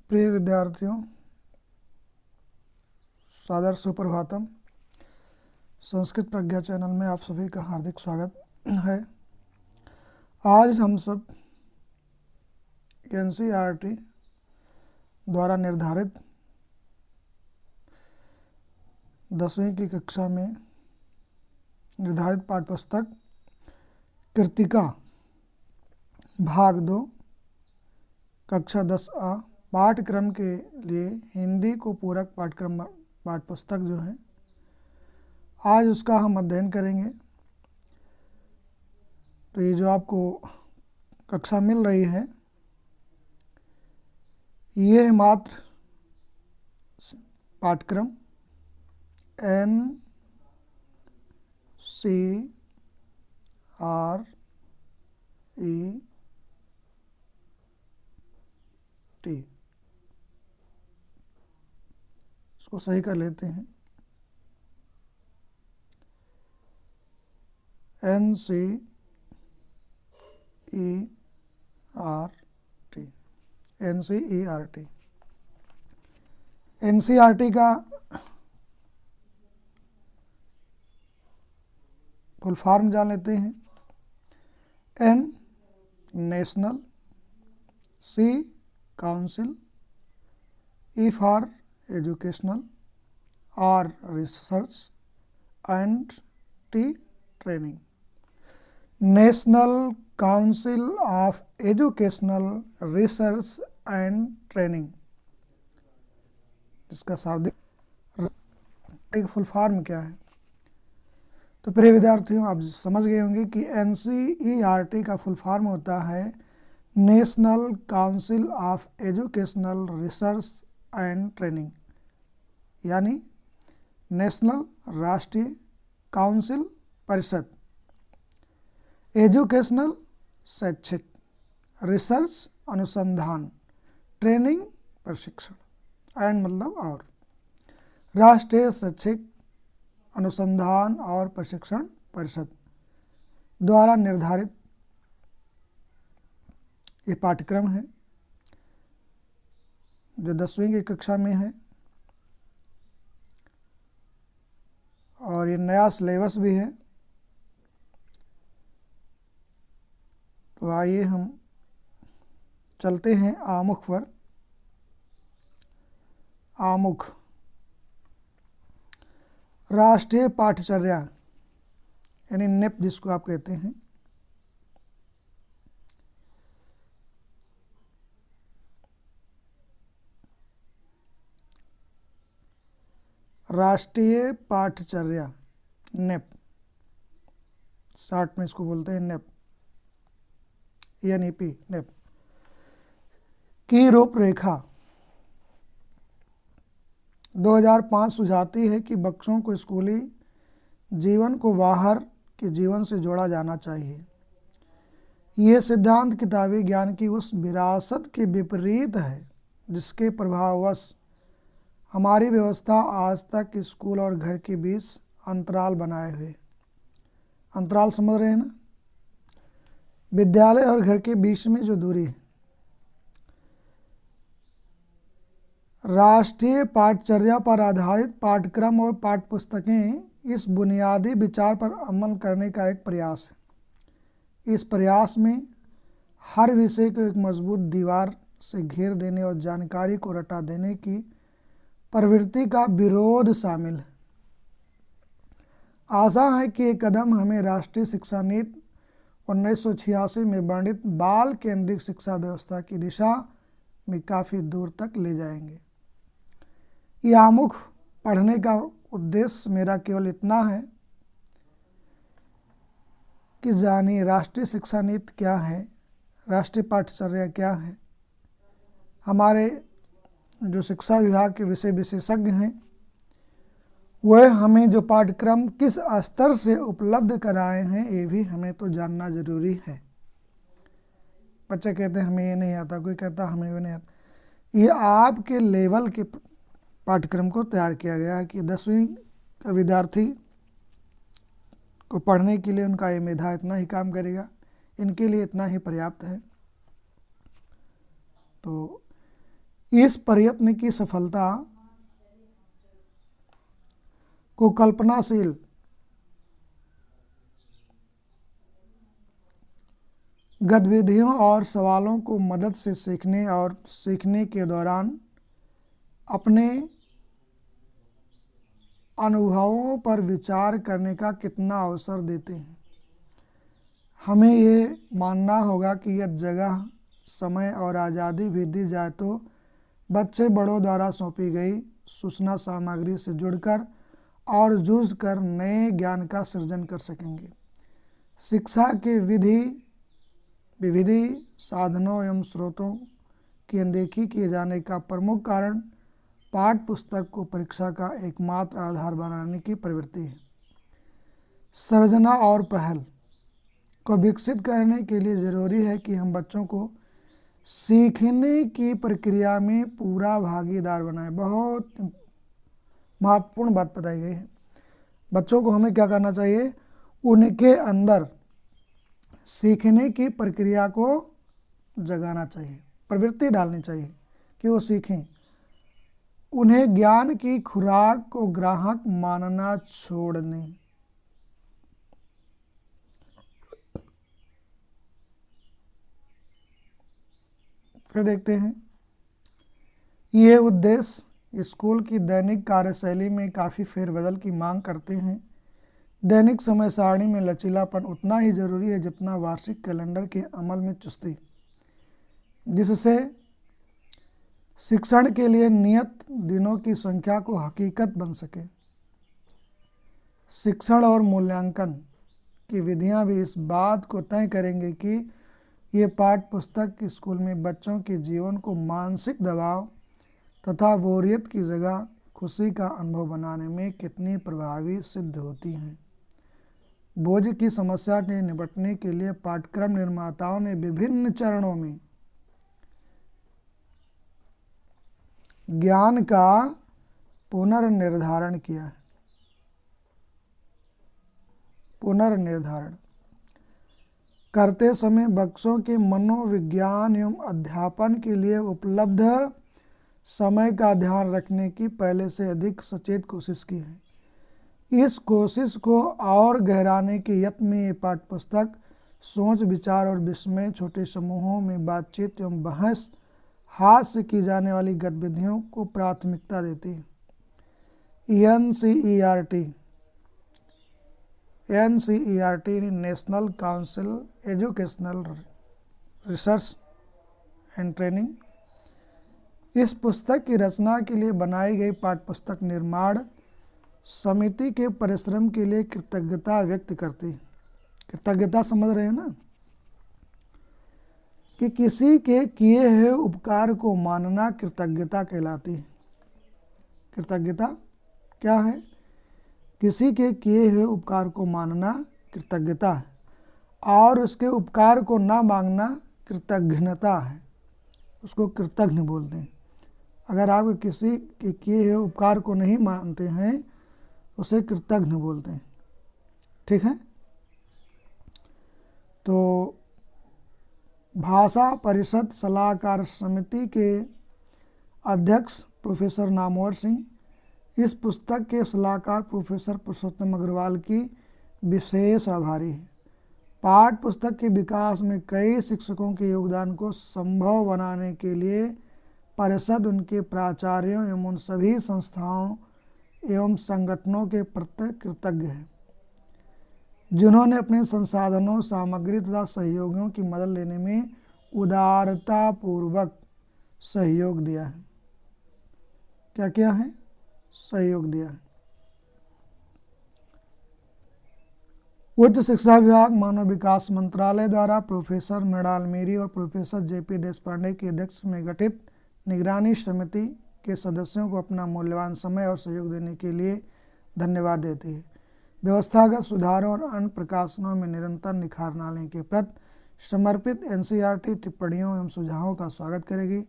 प्रिय विद्यार्थियों, सादर सुप्रभातम। संस्कृत प्रज्ञा चैनल में आप सभी का हार्दिक स्वागत है। आज हम सब एनसीईआरटी द्वारा निर्धारित 10वीं की कक्षा में निर्धारित पाठ्यपुस्तक कृतिका भाग 2 कक्षा 10A पाठ्यक्रम के लिए हिंदी को पूरक पाठ्यपुस्तक जो है, आज उसका हम अध्ययन करेंगे। तो ये जो आपको कक्षा मिल रही है, ये मात्र पाठ्यक्रम NCERT, इसको सही कर लेते हैं। NCERT का फुल फॉर्म जान लेते हैं। N national, C council, E for educational, R research and T training. National council of educational research and training, इसका शाब्दिक फुल फॉर्म क्या है? तो प्रिय विद्यार्थियों, आप समझ गए होंगे कि NCERT का फुल फॉर्म होता है national council of educational research and training, यानी नेशनल राष्ट्रीय काउंसिल परिषद, एजुकेशनल शैक्षिक, रिसर्च अनुसंधान, ट्रेनिंग प्रशिक्षण, एंड मतलब और, राष्ट्रीय शैक्षिक अनुसंधान और प्रशिक्षण परिषद द्वारा निर्धारित ये पाठ्यक्रम है जो 10वीं की कक्षा में है, और ये नया सिलेबस भी है। तो आइए हम चलते हैं आमुख पर। आमुख राष्ट्रीय पाठ्यचर्या यानी नेप जिसको आप कहते हैं। राष्ट्रीय पाठ्यचर्या नेप, शॉर्ट में इसको बोलते हैं नेप, NEP नेप की रूपरेखा 2005 सुझाती है कि बच्चों को स्कूली जीवन को बाहर के जीवन से जोड़ा जाना चाहिए। ये सिद्धांत किताबी ज्ञान की उस विरासत के विपरीत है जिसके प्रभाववश हमारी व्यवस्था आज तक स्कूल और घर के बीच अंतराल बनाए हुए। अंतराल समझ रहे हैं ना? विद्यालय और घर के बीच में जो दूरी है। राष्ट्रीय पाठ्यचर्या पर आधारित पाठ्यक्रम और पाठ्यपुस्तकें इस बुनियादी विचार पर अमल करने का एक प्रयास है। इस प्रयास में हर विषय को एक मजबूत दीवार से घेर देने और जानकारी को रटा देने की प्रवृत्ति का विरोध शामिल है। आशा है कि ये कदम हमें राष्ट्रीय शिक्षा नीति 1986 में वर्णित बाल केंद्रित शिक्षा व्यवस्था की दिशा में काफ़ी दूर तक ले जाएंगे। ये आमुख पढ़ने का उद्देश्य मेरा केवल इतना है कि जानिए राष्ट्रीय शिक्षा नीति क्या है, राष्ट्रीय पाठ्यचर्या क्या है। हमारे जो शिक्षा विभाग के विषय विशेषज्ञ हैं, वह हमें जो पाठ्यक्रम किस स्तर से उपलब्ध कराए हैं, ये भी हमें तो जानना जरूरी है। बच्चे कहते हैं हमें ये नहीं आता, कोई कहता हमें ये नहीं आता। ये आपके लेवल के पाठ्यक्रम को तैयार किया गया है कि 10वीं का विद्यार्थी को पढ़ने के लिए उनका ये मेधा इतना ही काम करेगा, इनके लिए इतना ही पर्याप्त है। तो इस प्रयत्न की सफलता को कल्पनाशील गतिविधियों और सवालों को मदद से सीखने और सीखने के दौरान अपने अनुभवों पर विचार करने का कितना अवसर देते हैं। हमें ये मानना होगा कि यदि जगह, समय और आज़ादी भी दी जाए तो बच्चे बड़ों द्वारा सौंपी गई सूचना सामग्री से जुड़कर और जूझकर नए ज्ञान का सृजन कर सकेंगे। शिक्षा के विविधि साधनों एवं स्रोतों की अनदेखी किए जाने का प्रमुख कारण पाठ्य पुस्तक को परीक्षा का एकमात्र आधार बनाने की प्रवृत्ति है। सर्जना और पहल को विकसित करने के लिए ज़रूरी है कि हम बच्चों को सीखने की प्रक्रिया में पूरा भागीदार बनाएं। बहुत महत्वपूर्ण बात बताई गई है। बच्चों को हमें क्या करना चाहिए? उनके अंदर सीखने की प्रक्रिया को जगाना चाहिए, प्रवृत्ति डालनी चाहिए कि वो सीखें। उन्हें ज्ञान की खुराक को ग्राहक मानना छोड़ दें। फिर देखते हैं, ये उद्देश्य स्कूल की दैनिक कार्यशैली में काफ़ी फेरबदल की मांग करते हैं। दैनिक समय सारणी में लचीलापन उतना ही जरूरी है जितना वार्षिक कैलेंडर के अमल में चुस्ती, जिससे शिक्षण के लिए नियत दिनों की संख्या को हकीकत बन सके। शिक्षण और मूल्यांकन की विधियां भी इस बात को तय करेंगे कि ये पाठ्य पुस्तक स्कूल में बच्चों के जीवन को मानसिक दबाव तथा बोरियत की जगह खुशी का अनुभव बनाने में कितनी प्रभावी सिद्ध होती हैं। बोझ की समस्या से निपटने के लिए पाठ्यक्रम निर्माताओं ने विभिन्न चरणों में ज्ञान का पुनर्निर्धारण किया है। पुनर्निर्धारण करते समय बच्चों के मनोविज्ञान एवं अध्यापन के लिए उपलब्ध समय का ध्यान रखने की पहले से अधिक सचेत कोशिश की है। इस कोशिश को और गहराने के यत्न में ये पाठ्यपुस्तक सोच, विचार और विस्मय, छोटे समूहों में बातचीत एवं बहस, हाथ से की जाने वाली गतिविधियों को प्राथमिकता देती है। NCERT national council educational research and training इस पुस्तक की रचना के लिए बनाई गई पाठ्यपुस्तक निर्माण समिति के परिश्रम के लिए कृतज्ञता व्यक्त करती है। कृतज्ञता समझ रहे हैं ना, कि किसी के किए हुए उपकार को मानना कृतज्ञता कहलाती है। कृतज्ञता क्या है? किसी के किए हुए उपकार को मानना कृतज्ञता है, और उसके उपकार को ना मांगना कृतघ्नता है। उसको कृतघ्न बोलते हैं। अगर आप किसी के किए हुए उपकार को नहीं मानते हैं, उसे कृतघ्न बोलते हैं। ठीक है। तो भाषा परिषद सलाहकार समिति के अध्यक्ष प्रोफेसर नामवर सिंह इस पुस्तक के सलाहकार प्रोफेसर पुरुषोत्तम अग्रवाल की विशेष आभारी है। पाठ्य पुस्तक के विकास में कई शिक्षकों के योगदान को संभव बनाने के लिए परिषद उनके प्राचार्यों एवं उन सभी संस्थाओं एवं संगठनों के प्रति कृतज्ञ है जिन्होंने अपने संसाधनों, सामग्री तथा सहयोगियों की मदद लेने में उदारतापूर्वक सहयोग दिया है। क्या किया है? सहयोग दिया है। उच्च शिक्षा विभाग, मानव विकास मंत्रालय द्वारा प्रोफेसर मृणाल मेरी और प्रोफेसर JP देशपांडे की अध्यक्षता में गठित निगरानी समिति के सदस्यों को अपना मूल्यवान समय और सहयोग देने के लिए धन्यवाद देती है। व्यवस्थागत सुधारों और अन्य प्रकाशनों में निरंतर निखार लाने के प्रति समर्पित NCERT टिप्पणियों एवं सुझावों का स्वागत करेगी,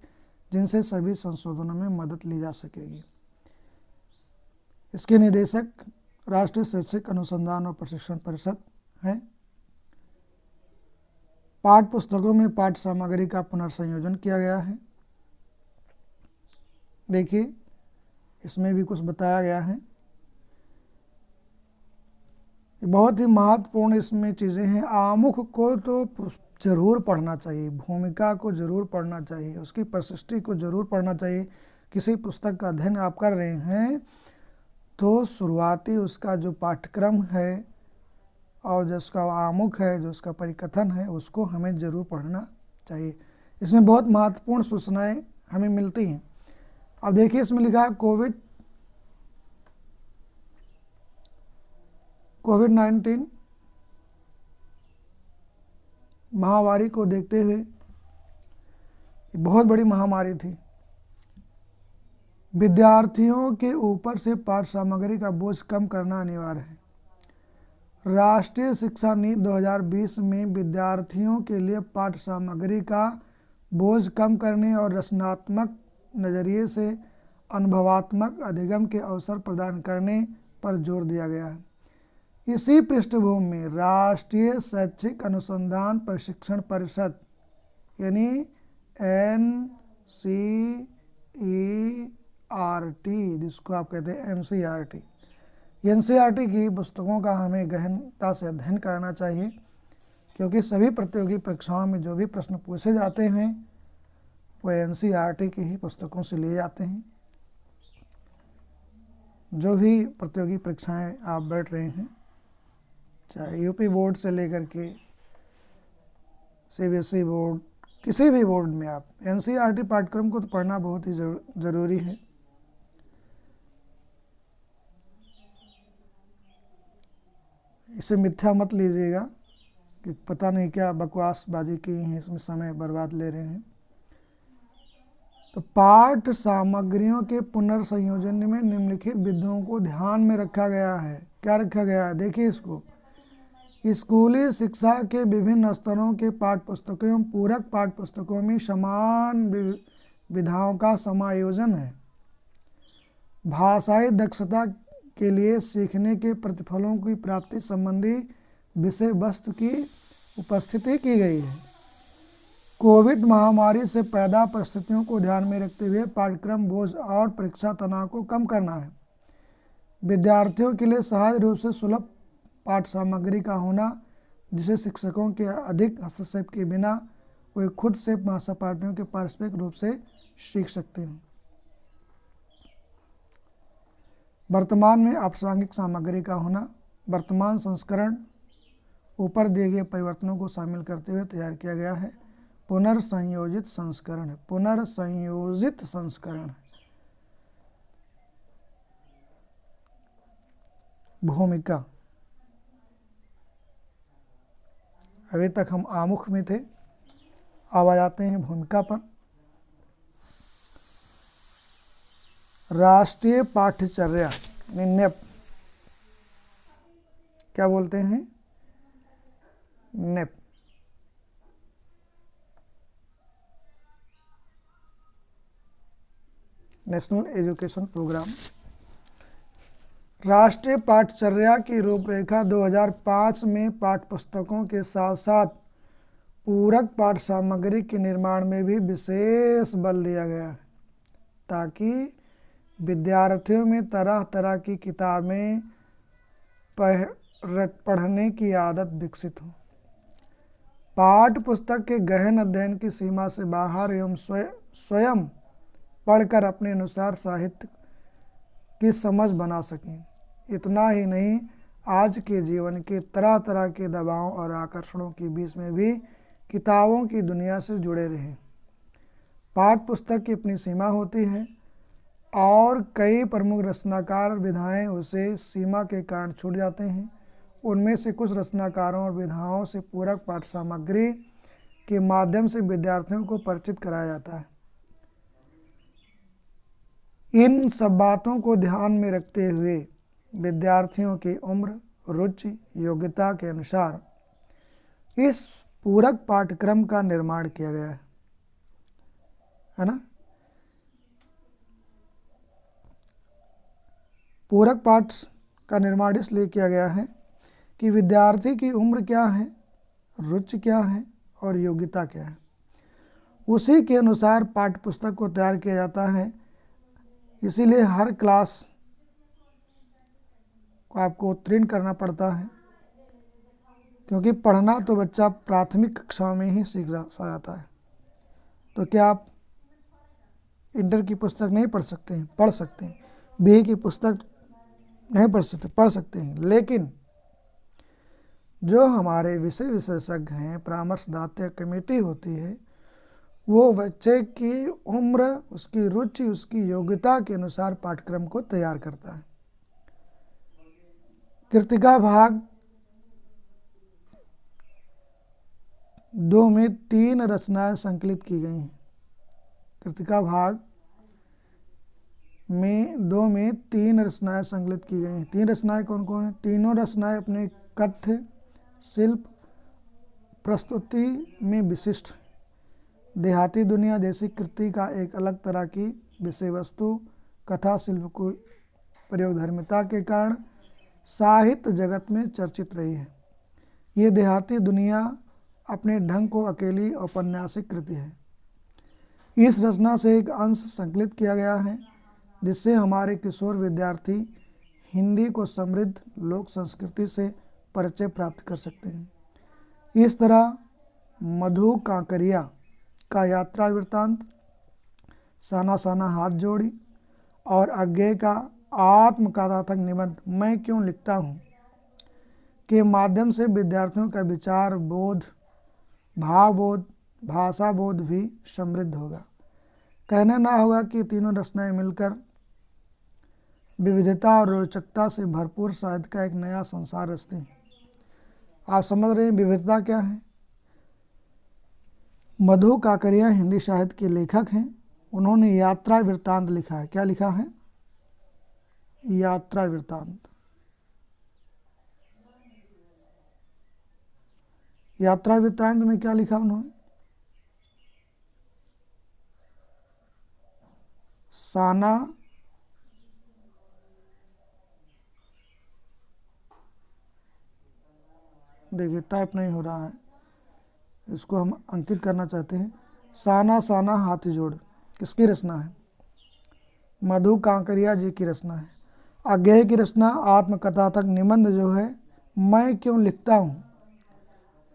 जिनसे सभी संशोधनों में मदद ली जा सकेगी। इसके निदेशक राष्ट्रीय शैक्षिक अनुसंधान और प्रशिक्षण परिषद है। पाठ्य पुस्तकों में पाठ्य सामग्री का पुनर्संयोजन किया गया है। देखिए इसमें भी कुछ बताया गया है। बहुत ही महत्वपूर्ण इसमें चीज़ें हैं। आमुख को तो ज़रूर पढ़ना चाहिए, भूमिका को ज़रूर पढ़ना चाहिए, उसकी प्रशिष्टि को ज़रूर पढ़ना चाहिए। किसी पुस्तक का अध्ययन आप कर रहे हैं तो शुरुआती उसका जो पाठ्यक्रम है और जो उसका आमुख है, जो उसका परिकथन है, उसको हमें ज़रूर पढ़ना चाहिए। इसमें बहुत महत्वपूर्ण सूचनाएं हमें मिलती हैं। अब देखिए इसमें लिखा है कोविड-19 महामारी को देखते हुए, बहुत बड़ी महामारी थी, विद्यार्थियों के ऊपर से पाठ्य सामग्री का बोझ कम करना अनिवार्य है। राष्ट्रीय शिक्षा नीति 2020 में विद्यार्थियों के लिए पाठ्य सामग्री का बोझ कम करने और रचनात्मक नज़रिए से अनुभवात्मक अधिगम के अवसर प्रदान करने पर जोर दिया गया है। इसी पृष्ठभूमि में राष्ट्रीय शैक्षिक अनुसंधान प्रशिक्षण परिषद यानी NCERT, जिसको आप कहते हैं NCERT की पुस्तकों का हमें गहनता से अध्ययन करना चाहिए, क्योंकि सभी प्रतियोगी परीक्षाओं में जो भी प्रश्न पूछे जाते हैं वो NCERT की ही पुस्तकों से लिए जाते हैं। जो भी प्रतियोगी परीक्षाएं आप बैठ रहे हैं, चाहे यूपी बोर्ड से लेकर के CBSE बोर्ड, किसी भी बोर्ड में आप NCERT पाठ्यक्रम को तो पढ़ना बहुत ही ज़रूरी है। इसे मिथ्या मत लीजिएगा कि पता नहीं क्या बकवासबाजी की हैं, इसमें समय बर्बाद ले रहे हैं। तो पाठ्य सामग्रियों के पुनर्संयोजन में निम्नलिखित बिंदुओं को ध्यान में रखा गया है। क्या रखा गया है? देखिए इसको, स्कूली शिक्षा के विभिन्न स्तरों के पाठ्यपुस्तकों एवं पूरक पाठ्यपुस्तकों में समान विधाओं का समायोजन है। भाषाई दक्षता के लिए सीखने के प्रतिफलों की प्राप्ति संबंधी विषय वस्तु की उपस्थिति की गई है। कोविड महामारी से पैदा परिस्थितियों को ध्यान में रखते हुए पाठ्यक्रम बोझ और परीक्षा तनाव को कम करना है। विद्यार्थियों के लिए सहज रूप से सुलभ पाठ्य सामग्री का होना, जिसे शिक्षकों के अधिक हस्तक्षेप के बिना वे खुद से सहपाठियों के पारस्परिक रूप से सीख सकते हैं। वर्तमान में प्रासंगिक सामग्री का होना, वर्तमान संस्करण ऊपर दिए गए परिवर्तनों को शामिल करते हुए तैयार किया गया है। पुनर्संयोजित संस्करण है, पुनर्संयोजित संस्करण है। भूमिका, अभी तक हम आमुख में थे, अब आ जाते हैं भूमिका पर। राष्ट्रीय पाठ्यचर्या NEP, क्या बोलते हैं? NEP, national education programme. राष्ट्रीय पाठ्यचर्या की रूपरेखा 2005 में पाठ्यपुस्तकों के साथ साथ पूरक पाठ्य सामग्री के निर्माण में भी विशेष बल दिया गया है, ताकि विद्यार्थियों में तरह तरह की किताबें पढ़ने की आदत विकसित हो। पाठ्य पुस्तक के गहन अध्ययन की सीमा से बाहर एवं स्वयं पढ़कर अपने अनुसार साहित्य की समझ बना सकें। इतना ही नहीं, आज के जीवन के तरह तरह के दबावों और आकर्षणों के बीच में भी किताबों की दुनिया से जुड़े रहें। पाठ्य पुस्तक की अपनी सीमा होती है और कई प्रमुख रचनाकार विधाएं उसे सीमा के कारण छूट जाते हैं। उनमें से कुछ रचनाकारों और विधाओं से पूरक पाठ्य सामग्री के माध्यम से विद्यार्थियों को परिचित कराया जाता है। इन सब बातों को ध्यान में रखते हुए विद्यार्थियों की उम्र, रुचि, योग्यता के अनुसार इस पूरक पाठ्यक्रम का निर्माण किया गया है ना। पूरक पाठ्य का निर्माण इसलिए किया गया है कि विद्यार्थी की उम्र क्या है, रुचि क्या है और योग्यता क्या है, उसी के अनुसार पाठ्य पुस्तक को तैयार किया जाता है। इसीलिए हर क्लास को आपको उत्तीर्ण करना पड़ता है, क्योंकि पढ़ना तो बच्चा प्राथमिक कक्षा में ही सीख जाता है। तो क्या आप इंटर की पुस्तक नहीं पढ़ सकते हैं? पढ़ सकते हैं। बीए की पुस्तक नहीं पढ़ सकते हैं, लेकिन जो हमारे विषय विशेषज्ञ हैं, परामर्शदाता कमेटी होती है, वो बच्चे की उम्र, उसकी रुचि, उसकी योग्यता के अनुसार पाठ्यक्रम को तैयार करता है। कृतिका भाग 2 में 3 रचनाएं संकलित की गई हैं। कृतिका भाग में 2 में 3 रचनाएं संकलित की गई हैं। 3 रचनाएं कौन कौन हैं? तीनों रचनाएं अपने कथ्य, शिल्प, प्रस्तुति में विशिष्ट। देहाती दुनिया जैसी कृति का एक अलग तरह की विषय वस्तु, कथा, शिल्प को प्रयोगधर्मिता के कारण साहित्य जगत में चर्चित रही है। ये देहाती दुनिया अपने ढंग को अकेली औपन्यासिक कृति है। इस रचना से एक अंश संकलित किया गया है, जिससे हमारे किशोर विद्यार्थी हिंदी को समृद्ध लोक संस्कृति से परिचय प्राप्त कर सकते हैं। इस तरह मधु कांकरिया का यात्रा वृत्तांत, साना साना हाथ जोड़ी और अज्ञेय का आत्मकथात्मक निबंध मैं क्यों लिखता हूँ के माध्यम से विद्यार्थियों का विचार बोध, भाव बोध, भाषा बोध भी समृद्ध होगा। कहना ना होगा कि तीनों रचनाएं मिलकर विविधता और रोचकता से भरपूर साहित्य का एक नया संसार रचती हैं। आप समझ रहे हैं विविधता क्या है? मधु काकरिया हिंदी साहित्य के लेखक हैं। उन्होंने यात्रा वृत्तांत लिखा है। क्या लिखा है? यात्रा वृत्तांत। यात्रा वृत्तांत में क्या लिखा उन्होंने? साना देखिए टाइप नहीं हो रहा है, इसको हम अंकित करना चाहते हैं। साना साना हाथी जोड़ किसकी रचना है? मधु कांकरिया जी की रचना है। अज्ञेय की रचना आत्मकथात्मक निबंध जो है मैं क्यों लिखता हूँ,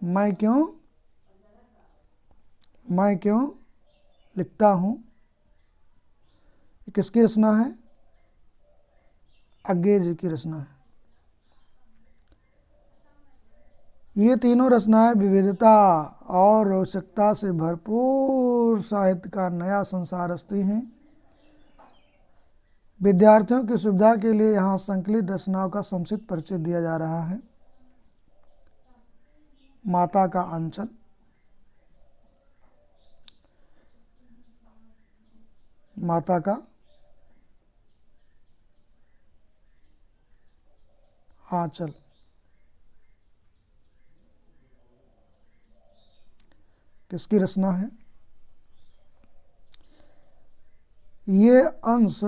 मैं क्यों लिखता हूँ, किसकी रचना है? अज्ञेय जी की रचना है। ये तीनों रचनाएं विविधता और रोचकता से भरपूर साहित्य का नया संसार रचती हैं। विद्यार्थियों की सुविधा के लिए यहाँ संकलित रचनाओं का संक्षिप्त परिचय दिया जा रहा है। माता का आंचल, माता का आंचल, किसकी रचना है? ये अंश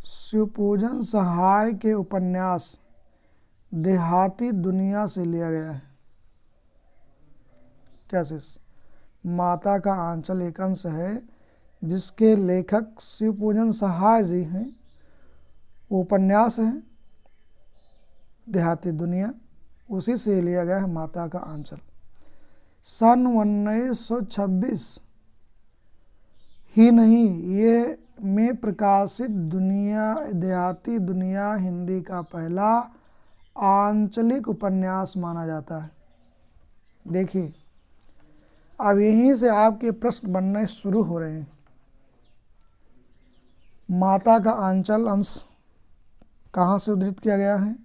शिवपूजन सहाय के उपन्यास देहाती दुनिया से लिया गया है। कैसे? माता का आंचल एक अंश है जिसके लेखक शिवपूजन सहाय जी हैं। वो उपन्यास है देहाती दुनिया, उसी से लिया गया है माता का आंचल। सन 1926 ही नहीं, ये में प्रकाशित देहाती दुनिया हिंदी का पहला आंचलिक उपन्यास माना जाता है। देखिए अब यहीं से आपके प्रश्न बनने शुरू हो रहे हैं। माता का आंचल अंश कहाँ से उद्धृत किया गया है?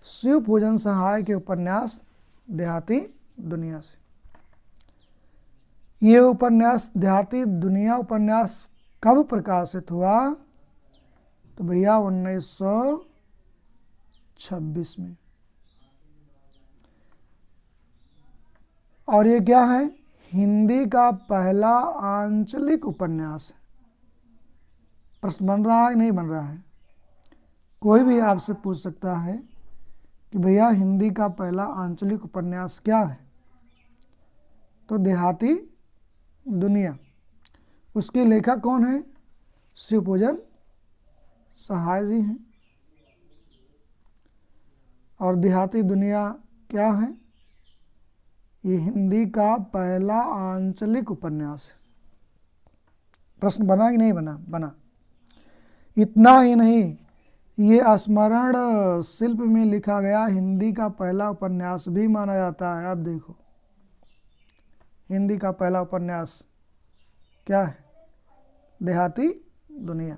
शिवपूजन सहाय के उपन्यास देहाती दुनिया से। ये उपन्यास देहाती दुनिया उपन्यास कब प्रकाशित हुआ? तो भैया 1926 में। और ये क्या है? हिंदी का पहला आंचलिक उपन्यास है। प्रश्न बन रहा है नहीं बन रहा है? कोई भी आपसे पूछ सकता है कि भैया हिंदी का पहला आंचलिक उपन्यास क्या है? तो देहाती दुनिया। उसके लेखक कौन है? शिवपूजन सहाय जी हैं। और देहाती दुनिया क्या है? ये हिंदी का पहला आंचलिक उपन्यास है। प्रश्न बना कि नहीं बना? बना। इतना ही नहीं, ये स्मरण शिल्प में लिखा गया हिंदी का पहला उपन्यास भी माना जाता है। अब देखो, हिंदी का पहला उपन्यास क्या है? देहाती दुनिया।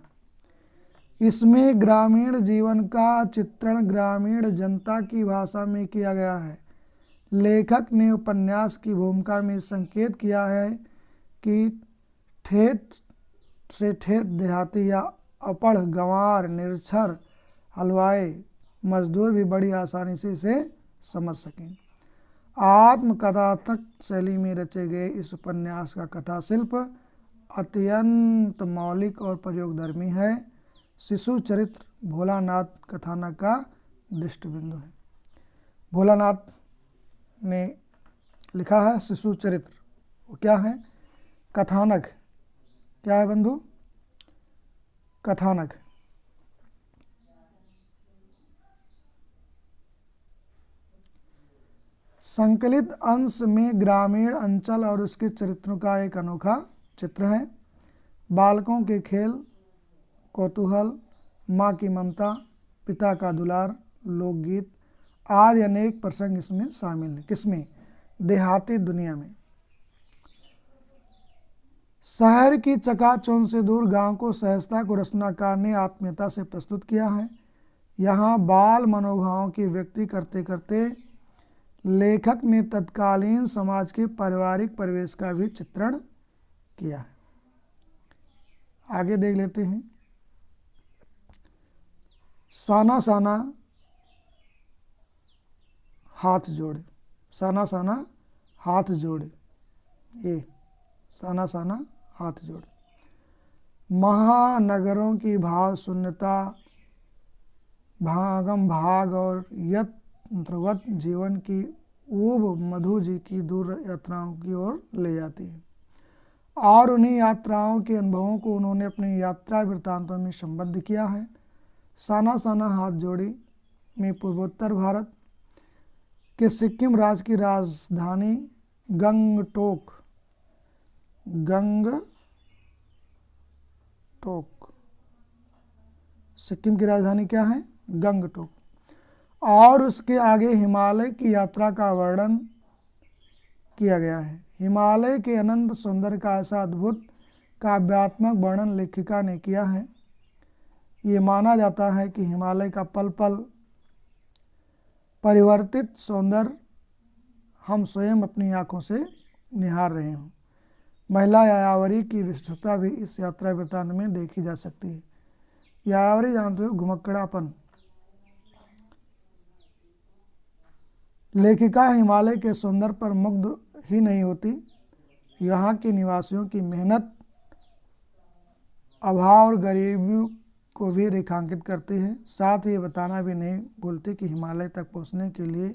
इसमें ग्रामीण जीवन का चित्रण ग्रामीण जनता की भाषा में किया गया है। लेखक ने उपन्यास की भूमिका में संकेत किया है कि ठेठ से ठेठ देहाती या अपढ़, गंवार, निरक्षर, हलवाई, मजदूर भी बड़ी आसानी से इसे समझ सकें। आत्मकथात्मक शैली में रचे गए इस उपन्यास का कथा शिल्प अत्यंत मौलिक और प्रयोगधर्मी है। शिशु चरित्र भोलानाथ कथानक का दृष्टिबिंदु है। भोलानाथ ने लिखा है शिशु चरित्र। वो क्या है? कथानक। क्या है बंधु? कथानक। संकलित अंश में ग्रामीण अंचल और उसके चरित्रों का एक अनोखा चित्र है। बालकों के खेल, कौतूहल, माँ की ममता, पिता का दुलार, लोकगीत आदि अनेक प्रसंग इसमें शामिल हैं। किसमें? देहाती दुनिया में। शहर की चकाचौंध से दूर गांव को सहजता को रचनाकार ने आत्मीयता से प्रस्तुत किया है। यहाँ बाल मनोभावों की व्यक्ति करते करते लेखक ने तत्कालीन समाज के पारिवारिक परिवेश का भी चित्रण किया है। आगे देख लेते हैं। साना साना हाथ जोड़े। साना साना हाथ जोड़े। ये साना साना हाथ जोड़े। महानगरों की भाव शून्यता, भागम भाग और यंत्रवत जीवन की ऊब मधु जी की दूर यात्राओं की ओर ले जाती है और उन्हीं यात्राओं के अनुभवों को उन्होंने अपनी यात्रा वृत्तांतों में संबद्ध किया है। साना साना हाथ जोड़ी में पूर्वोत्तर भारत के सिक्किम राज्य की राजधानी गंगटोक सिक्किम की राजधानी क्या है? गंगटोक। और उसके आगे हिमालय की यात्रा का वर्णन किया गया है। हिमालय के अनंत सौंदर्य का ऐसा अद्भुत काव्यात्मक वर्णन लेखिका ने किया है। ये माना जाता है कि हिमालय का पल पल परिवर्तित सौंदर्य हम स्वयं अपनी आँखों से निहार रहे हों। महिला यायावरी की विशिष्टता भी इस यात्रा वृत्तांत में देखी जा सकती है। यायावरी जानते हो, घुमक्कड़ापन। लेखिका हिमालय के सौंदर्य पर मुग्ध ही नहीं होती, यहाँ के निवासियों की मेहनत, अभाव और गरीबी को भी रेखांकित करती है। साथ ही ये बताना भी नहीं भूलती कि हिमालय तक पहुँचने के लिए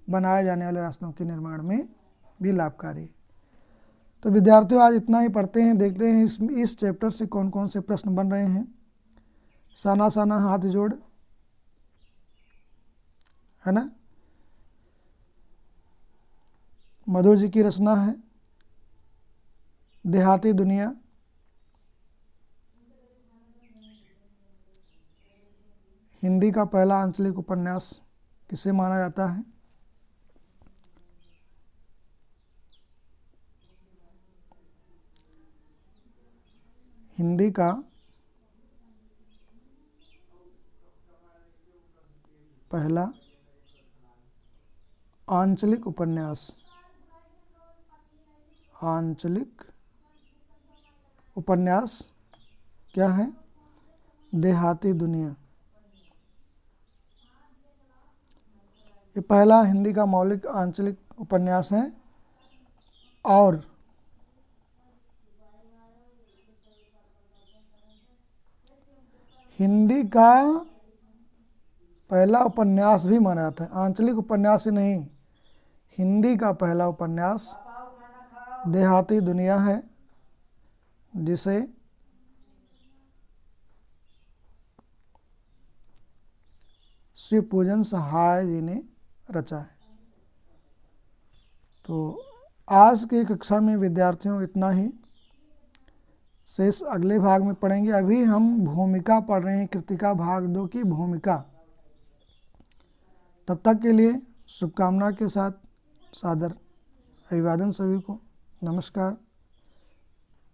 बनाए जाने वाले रास्तों के निर्माण में भी लाभकारी। तो विद्यार्थियों, आज इतना ही पढ़ते हैं। देखते हैं इस चैप्टर से कौन कौन से प्रश्न बन रहे हैं। साना साना हाथ जोड़ है ना, मधु जी की रचना है। देहाती दुनिया, हिंदी का पहला आंचलिक उपन्यास किसे माना जाता है? हिंदी का पहला आंचलिक उपन्यास, आंचलिक उपन्यास क्या है? देहाती दुनिया। ये पहला हिंदी का मौलिक आंचलिक उपन्यास है और हिंदी का पहला उपन्यास भी माना जाता है। आंचलिक उपन्यास ही नहीं, हिंदी का पहला उपन्यास देहाती दुनिया है, जिसे शिव पूजन सहाय जी ने रचा है। तो आज की कक्षा में विद्यार्थियों इतना ही, शेष अगले भाग में पढ़ेंगे। अभी हम भूमिका पढ़ रहे हैं, कृतिका भाग 2 की भूमिका। तब तक के लिए शुभकामना के साथ सादर अभिवादन सभी को। नमस्कार।